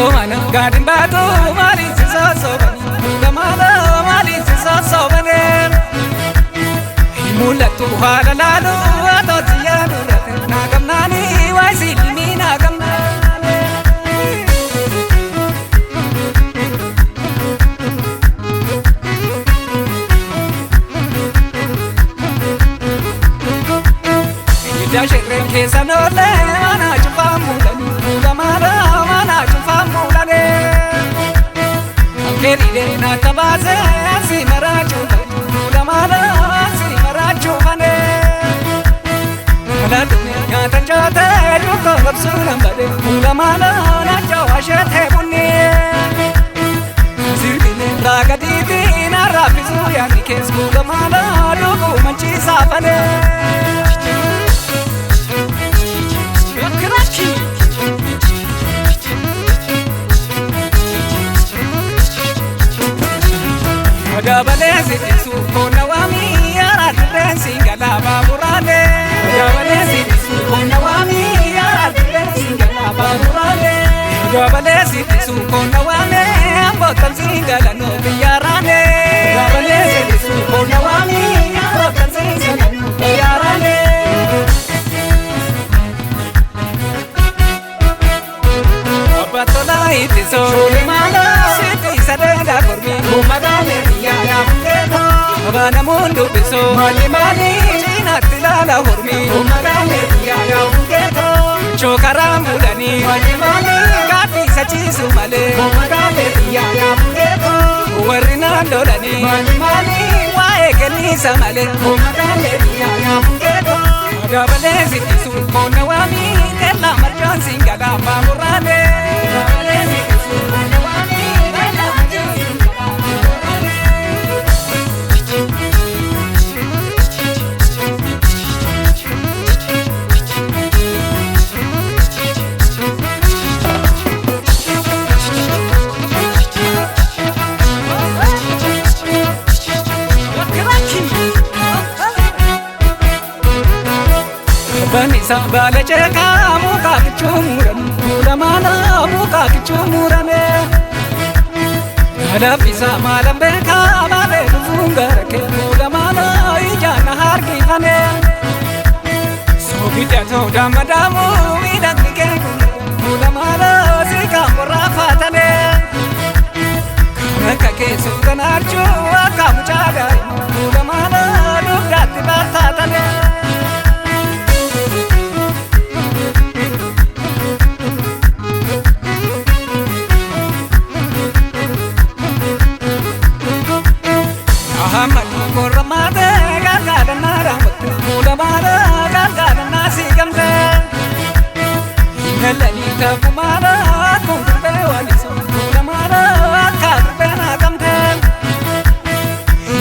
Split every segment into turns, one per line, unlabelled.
Somana gadin batu mali sisa soban Gamala mali sisa soban Mulatu hala lalu ato tiyanu ratin Nagam nani waisi limi nagam nani Ida sherren kesa nole mana chufamu lani Gamala mana chufamu lani Keride na tabaze si marachu Gamala si marachu vane Mala dunia tanjate yuko gapsulam bade Gamala na jawashate bunni Zirbine ragaditi na rafizu yani kesku Gamala dugu manchi safane Dabalesi tisu kona wami yara tirensi galaba burane Dabalesi tisu kona wami yara tirensi galaba burane Dabalesi tisu kona wami ambo tansi galano biyarane Dabalesi tisu kona wami ambo tansi galano biyarane Abatola itiso limala siti sadega kurmi umadane Abana mundu biso mali mali china tilala hurmi umadane ya ungeto chokara mulani mali mali kati sachi sumale umadane ya ungeto warina dolani mali mali wae kenisa male umadane ya ungeto dabale sitisu kona wami kella marjan singala mamurane dabale sitisu kona wami kella marjan Banisa bale cheka muka kichumuran Ulamana muka kichumurane Alafisa malam beka bale duzungarake Ulamana ijana harki hane Sobida to damadamu idaknike Ulamana sika murafatane Karaka kesu kanarchu akamuchada Ulamana lugati batatane Hamadu kormade gargada naramut mulamada gargada nasi gamze Nalani takumara kumbe waliso mulamada karbe na gamte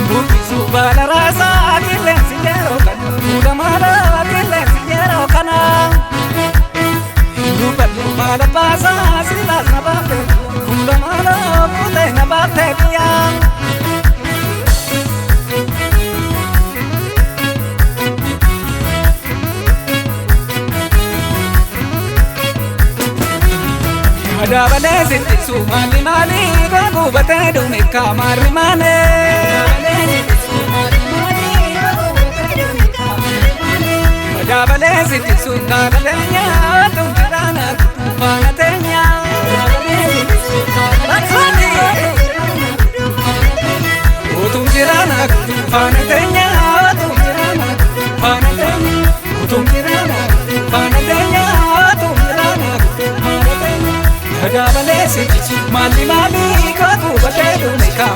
Buki subala rasa kilen siyero kan mulamada kilen siyero kana Rubalu mala pasa silas nabate mulamada pute nabate kiyang Dabale sitisu mali mali gogu bate dumika mari mane Dabale sitisu kalalenya tumtirana panatenya Tumtirana panatenya tumtirana panatenya tumtirana panatenya Dabale sitisu mali mali gogu bate dumika